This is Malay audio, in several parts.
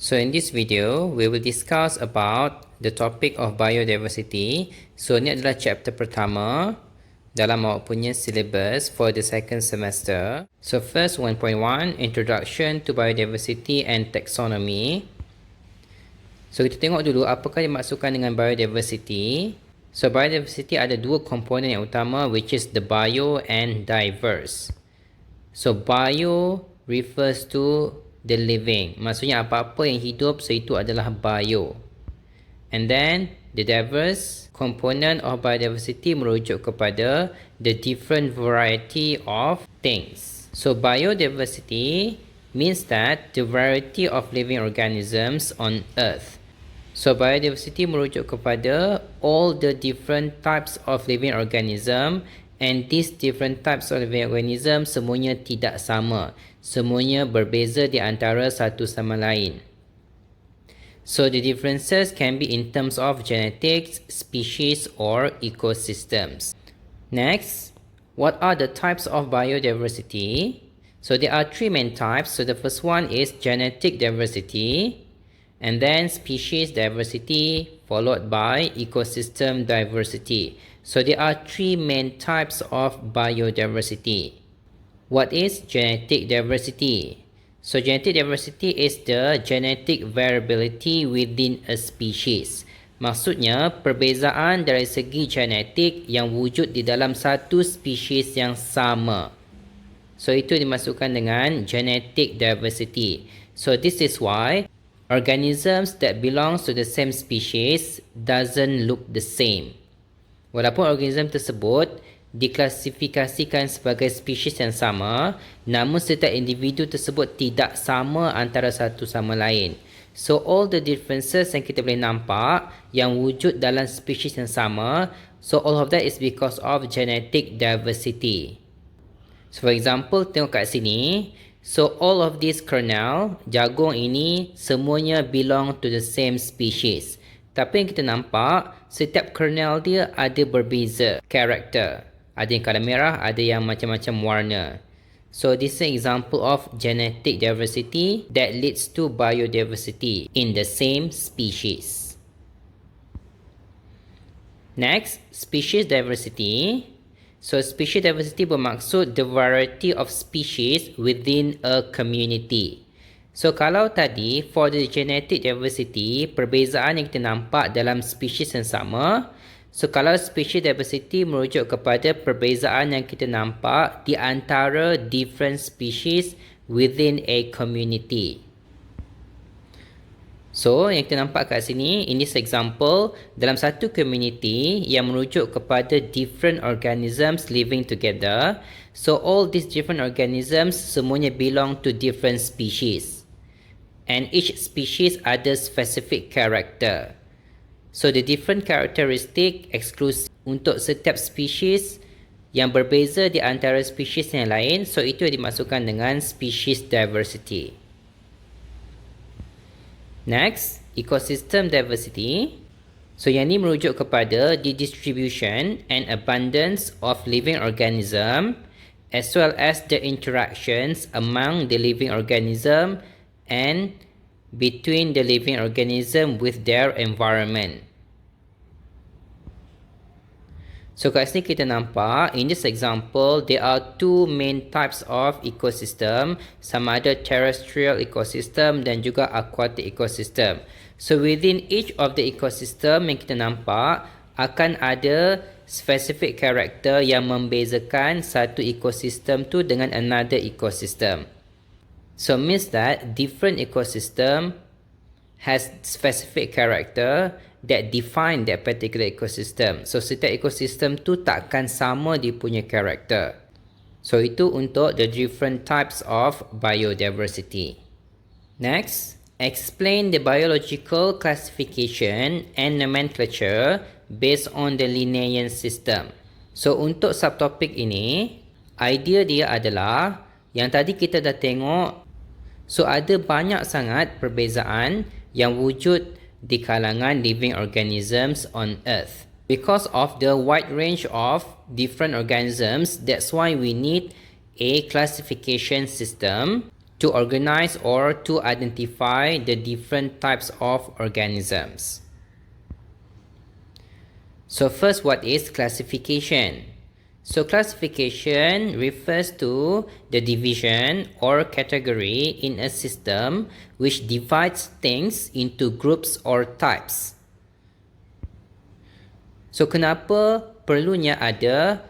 So in this video, we will discuss about the topic of biodiversity. So ini adalah chapter pertama dalam awak punya syllabus for the second semester. So first 1.1, Introduction to Biodiversity and Taxonomy. So kita tengok dulu apakah dimaksudkan dengan biodiversity. So biodiversity ada dua komponen yang utama, which is the bio and diverse. So bio refers to the living. Maksudnya apa-apa yang hidup, so itu adalah bio. And then the diverse component of biodiversity merujuk kepada the different variety of things. So biodiversity means that the variety of living organisms on earth. So biodiversity merujuk kepada all the different types of living organism, and these different types of living organism semuanya tidak sama. Semuanya berbeza di antara satu sama lain. So the differences can be in terms of genetics, species, or ecosystems. Next, what are the types of biodiversity? So there are three main types. So the first one is genetic diversity, and then species diversity, followed by ecosystem diversity. So there are three main types of biodiversity. What is genetic diversity? So genetic diversity is the genetic variability within a species. Maksudnya perbezaan dari segi genetik yang wujud di dalam satu spesies yang sama. So itu dimasukkan dengan genetic diversity. So this is why organisms that belongs to the same species doesn't look the same. Walaupun organism tersebut diklasifikasikan sebagai spesies yang sama, namun setiap individu tersebut tidak sama antara satu sama lain. So all the differences yang kita boleh nampak yang wujud dalam spesies yang sama, so all of that is because of genetic diversity. So for example, tengok kat sini. So all of this kernel, jagung ini semuanya belong to the same species. Tapi yang kita nampak, setiap kernel dia ada berbeza karakter. Ada yang colour merah, ada yang macam-macam warna. So this is an example of genetic diversity that leads to biodiversity in the same species. Next, species diversity. So species diversity bermaksud the variety of species within a community. So kalau tadi for the genetic diversity, perbezaan yang kita nampak dalam spesies yang sama. So kalau species diversity merujuk kepada perbezaan yang kita nampak di antara different species within a community. So yang kita nampak kat sini, in this example, dalam satu community yang merujuk kepada different organisms living together. So all these different organisms semuanya belong to different species. And each species ada specific character. So the different characteristic eksklusif untuk setiap spesies yang berbeza di antara spesies yang lain. So itu yang dimasukkan dengan species diversity. Next, ecosystem diversity. So yang ni merujuk kepada the distribution and abundance of living organism as well as the interactions among the living organism and between the living organism with their environment. So kat sini kita nampak, in this example, there are two main types of ecosystem. Sama ada terrestrial ecosystem dan juga aquatic ecosystem. So within each of the ecosystem yang kita nampak, akan ada specific character yang membezakan satu ecosystem tu dengan another ecosystem. So means that different ecosystem has specific character that define that particular ecosystem. So setiap ecosystem tu takkan sama dia punya character. So itu untuk the different types of biodiversity. Next, explain the biological classification and nomenclature based on the Linnaean system. So untuk subtopik ini, idea dia adalah yang tadi kita dah tengok. So ada banyak sangat perbezaan yang wujud di kalangan living organisms on earth. Because of the wide range of different organisms, that's why we need a classification system to organize or to identify the different types of organisms. So first, what is classification? So classification refers to the division or category in a system which divides things into groups or types. So kenapa perlunya ada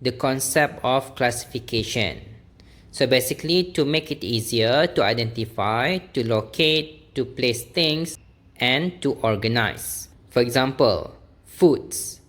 the concept of classification? So basically to make it easier to identify, to locate, to place things and to organize. For example, foods.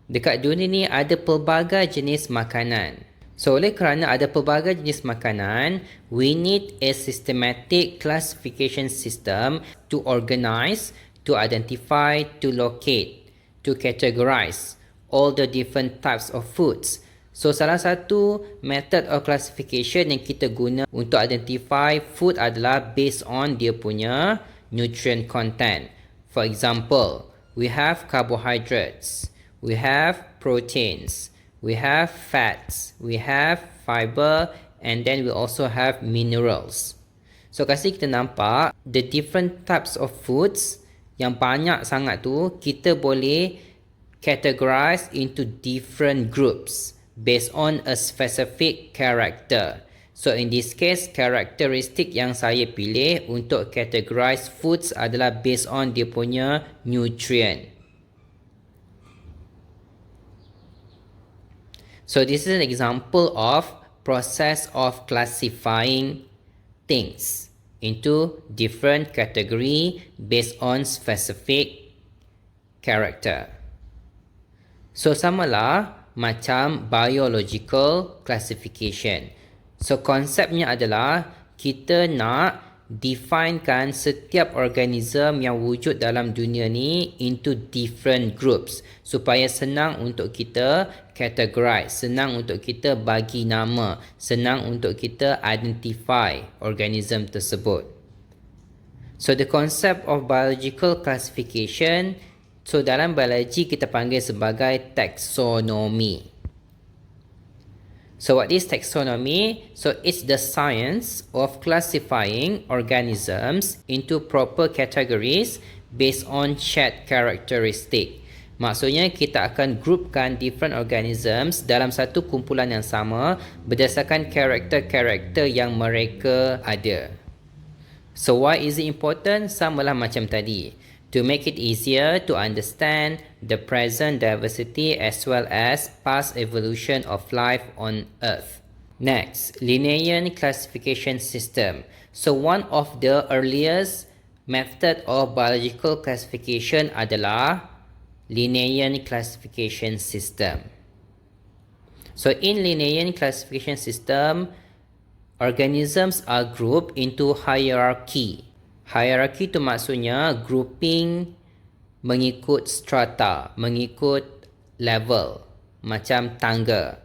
Dekat dunia ni ada pelbagai jenis makanan. So oleh kerana ada pelbagai jenis makanan, we need a systematic classification system to organize, to identify, to locate, to categorize all the different types of foods. So salah satu method of classification yang kita guna untuk identify food adalah based on dia punya nutrient content. For example, we have carbohydrates, we have proteins, we have fats, we have fiber, and then we also have minerals. So kasi kita nampak the different types of foods yang banyak sangat tu kita boleh categorize into different groups based on a specific character. So in this case, karakteristik yang saya pilih untuk categorize foods adalah based on dia punya nutrient. So this is an example of process of classifying things into different category based on specific character. So samalah macam biological classification. So konsepnya adalah kita nak definekan setiap organism yang wujud dalam dunia ni into different groups supaya senang untuk kita categorize, senang untuk kita bagi nama, senang untuk kita identify organism tersebut. So the concept of biological classification, so dalam biologi kita panggil sebagai taxonomy. So what is taxonomy? So it's the science of classifying organisms into proper categories based on shared characteristic. Maksudnya kita akan groupkan different organisms dalam satu kumpulan yang sama berdasarkan karakter-karakter yang mereka ada. So why is it important? Samalah macam tadi. To make it easier to understand the present diversity as well as past evolution of life on Earth. Next, Linnean classification system. So one of the earliest method of biological classification adalah Linnean classification system. So in Linnean classification system, organisms are grouped into hierarchy. Hierarchy tu maksudnya grouping mengikut strata, mengikut level, macam tangga.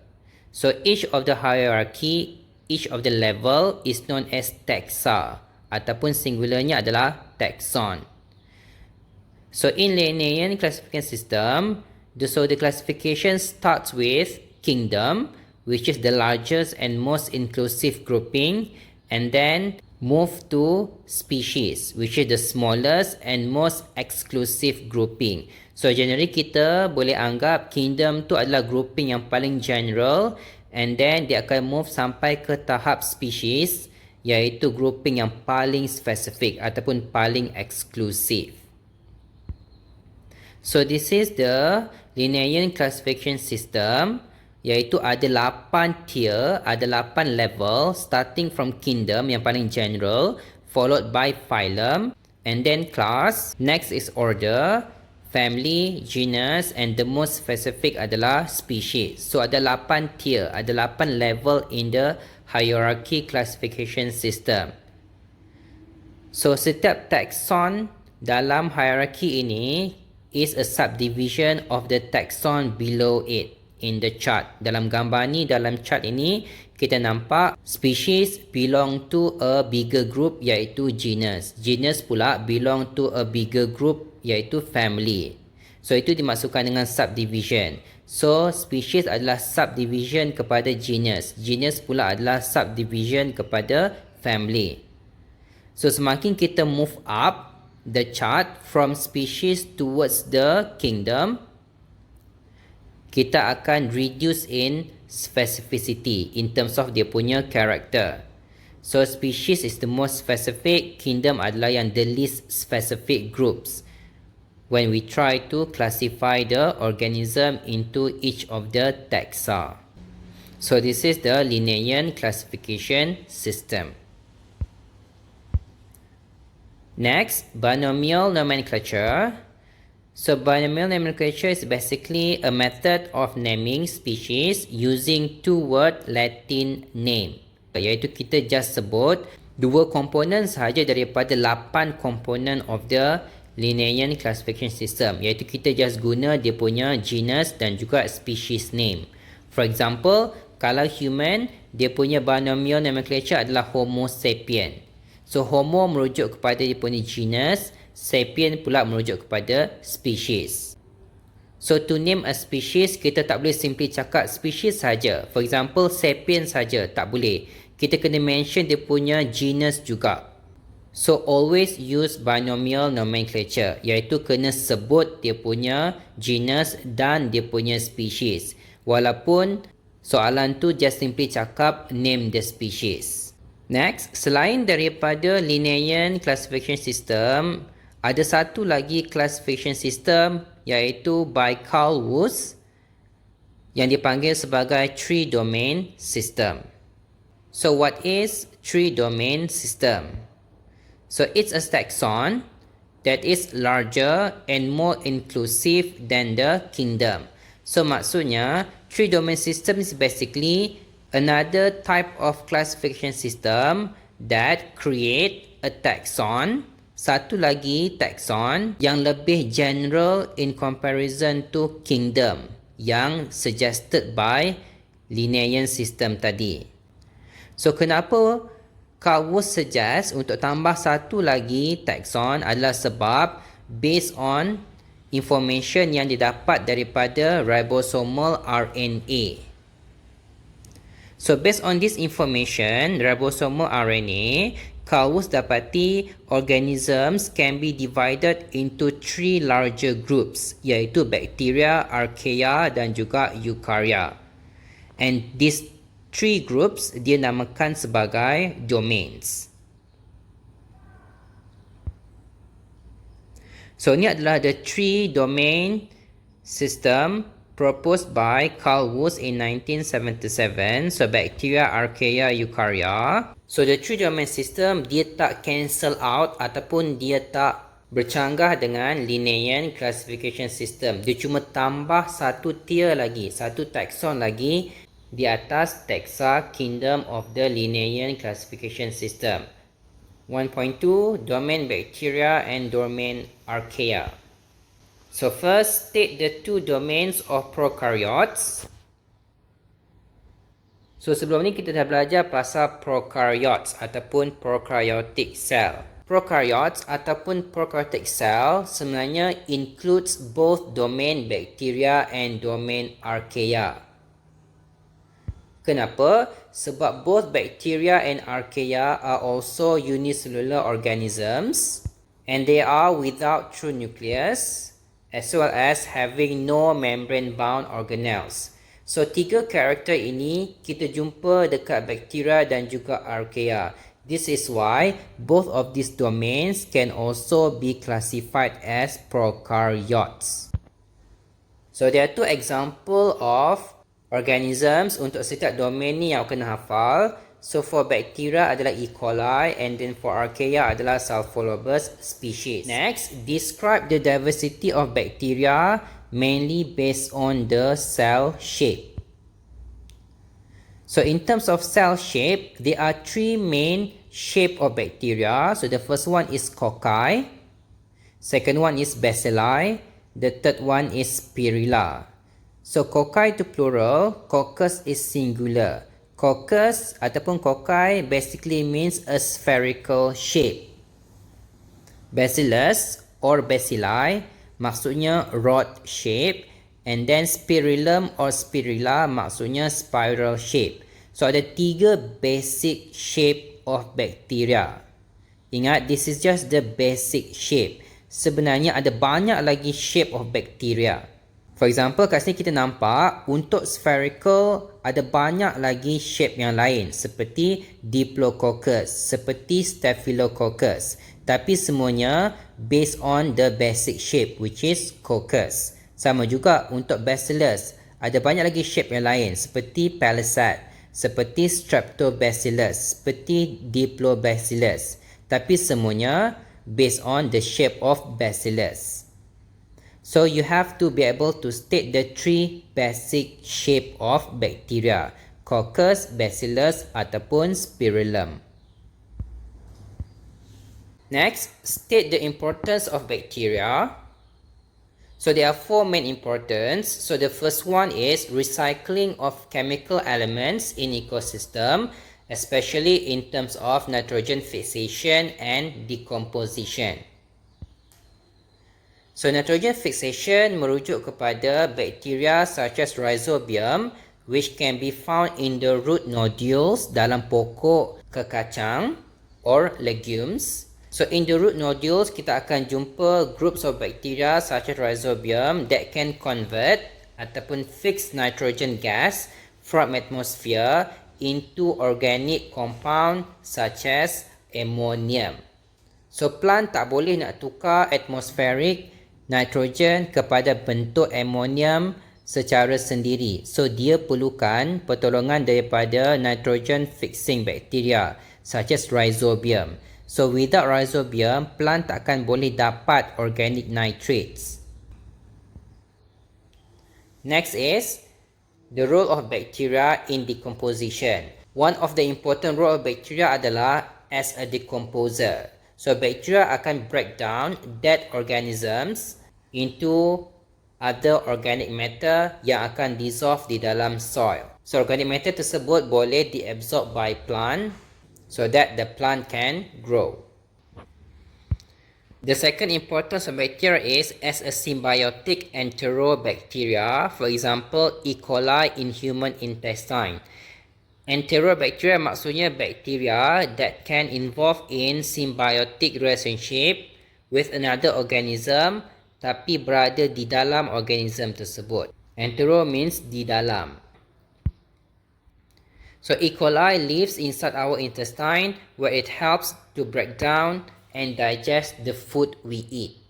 So each of the hierarchy, each of the level is known as taxa ataupun singularnya adalah taxon. So in Linnean classification system, the classification starts with kingdom, which is the largest and most inclusive grouping, and then move to species, which is the smallest and most exclusive grouping. So generally kita boleh anggap kingdom tu adalah grouping yang paling general, and then dia akan move sampai ke tahap species, iaitu grouping yang paling spesifik ataupun paling eksklusif. So this is the Linnean classification system, iaitu ada 8 tier, ada 8 level starting from kingdom yang paling general, followed by phylum, and then class. Next is order, family, genus, and the most specific adalah species. So ada 8 tier, ada 8 level in the hierarchy classification system. So setiap taxon dalam hierarchy ini is a subdivision of the taxon below it. In the chart, dalam gambar ni, dalam chart ini kita nampak species belong to a bigger group iaitu genus. Genus pula belong to a bigger group iaitu family. So itu dimasukkan dengan subdivision. So species adalah subdivision kepada genus. Genus pula adalah subdivision kepada family. So semakin kita move up the chart from species towards the kingdom, kita akan reduce in specificity in terms of dia punya character. So species is the most specific, kingdom adalah yang the least specific groups when we try to classify the organism into each of the taxa. So this is the Linnean classification system. Next, binomial nomenclature. So binomial nomenclature is basically a method of naming species using two-word Latin name. Iaitu kita just sebut dua komponen sahaja daripada 8 komponen of the Linnean classification system. Iaitu kita just guna dia punya genus dan juga species name. For example, kalau human, dia punya binomial nomenclature adalah Homo sapien. So Homo merujuk kepada dia punya genus, sapien pula merujuk kepada species. So to name a species, kita tak boleh simply cakap species saja. For example, sapien saja, tak boleh. Kita kena mention dia punya genus juga. So always use binomial nomenclature, iaitu kena sebut dia punya genus dan dia punya species. Walaupun soalan tu just simply cakap name the species. Next, selain daripada Linnean classification system, ada satu lagi classification system iaitu by Carl Woese yang dipanggil sebagai three domain system. So what is three domain system? So it's a taxon that is larger and more inclusive than the kingdom. So maksudnya three domain system is basically another type of classification system that create a taxon, satu lagi taxon yang lebih general in comparison to kingdom yang suggested by Linnean system tadi. So kenapa Carl Woese suggest untuk tambah satu lagi taxon adalah sebab based on information yang didapat daripada ribosomal RNA. So based on this information, ribosomal RNA, Carl Woese dapati organisms can be divided into three larger groups, iaitu bacteria, archaea dan juga eukarya. And these three groups dia namakan sebagai domains. So ini adalah the three domain system proposed by Carl Woese in 1977. So bacteria, archaea, eukarya. So the three domain system dia tak cancel out ataupun dia tak bercanggah dengan Linnean classification system. Dia cuma tambah satu tier lagi, satu taxon lagi di atas taxa kingdom of the Linnean classification system. 1.2 domain bacteria and domain archaea. So first, state the two domains of prokaryotes. So sebelum ni kita dah belajar pasal prokaryotes ataupun prokaryotic cell. Prokaryotes ataupun prokaryotic cell sebenarnya includes both domain bacteria and domain archaea. Kenapa? Sebab both bacteria and archaea are also unicellular organisms and they are without true nucleus as well as having no membrane-bound organelles. So tiga karakter ini kita jumpa dekat bacteria dan juga archaea. This is why both of these domains can also be classified as prokaryotes. So there are two examples of organisms untuk setiap domain ni yang kena hafal. So for bacteria adalah E. coli and then for archaea adalah Sulfolobus species. Next, describe the diversity of bacteria mainly based on the cell shape. So in terms of cell shape, there are three main shape of bacteria. So the first one is cocci, second one is bacilli, the third one is spirilla. So cocci itu plural, coccus is singular. Coccus ataupun cocci basically means a spherical shape. Bacillus or bacilli maksudnya rod shape, and then spirillum or spirilla maksudnya spiral shape. So ada tiga basic shape of bacteria. Ingat, this is just the basic shape. Sebenarnya ada banyak lagi shape of bacteria. For example, kat sini kita nampak untuk spherical ada banyak lagi shape yang lain seperti Diplococcus, seperti Staphylococcus. Tapi semuanya based on the basic shape which is coccus. Sama juga untuk Bacillus, ada banyak lagi shape yang lain seperti Palisade, seperti Streptobacillus, seperti Diplobacillus. Tapi semuanya based on the shape of Bacillus. So you have to be able to state the three basic shape of bacteria: coccus, Bacillus ataupun Spirillum. Next, state the importance of bacteria. So there are four main importance. So the first one is recycling of chemical elements in ecosystem, especially in terms of nitrogen fixation and decomposition. So nitrogen fixation merujuk kepada bacteria such as Rhizobium, which can be found in the root nodules dalam pokok kekacang or legumes. So in the root nodules, kita akan jumpa groups of bacteria such as Rhizobium that can convert ataupun fix nitrogen gas from atmosphere into organic compound such as ammonium. So plant tak boleh nak tukar atmospheric nitrogen kepada bentuk ammonium secara sendiri. So dia perlukan pertolongan daripada nitrogen fixing bacteria such as Rhizobium. So without Rhizobium, plant takkan boleh dapat organic nitrates. Next is the role of bacteria in decomposition. One of the important role of bacteria adalah as a decomposer. So bacteria akan break down dead organisms into other organic matter yang akan dissolve di dalam soil. So organic matter tersebut boleh diabsorb by plant so that the plant can grow. The second importance of bacteria is as a symbiotic enterobacteria, for example E. coli in human intestine. Enterobacteria maksudnya bakteria that can involve in symbiotic relationship with another organism tapi berada di dalam organism tersebut. Entero means di dalam. So E. coli lives inside our intestine where it helps to break down and digest the food we eat.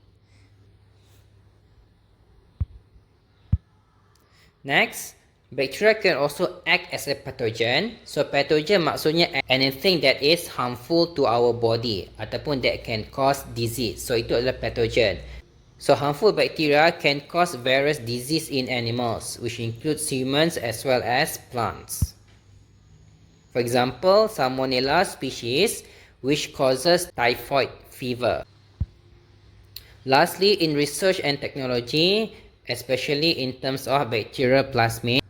Next, bacteria can also act as a pathogen. So pathogen maksudnya anything that is harmful to our body ataupun that can cause disease. So itu adalah pathogen. So harmful bacteria can cause various disease in animals, which includes humans as well as plants. For example, Salmonella species, which causes typhoid fever. Lastly, in research and technology, especially in terms of bacterial plasmid.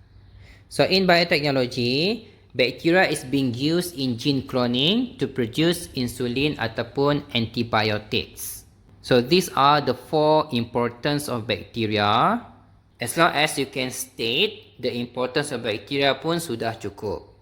So in biotechnology, bacteria is being used in gene cloning to produce insulin ataupun antibiotics. So these are the four importance of bacteria. As long as you can state the importance of bacteria pun sudah cukup.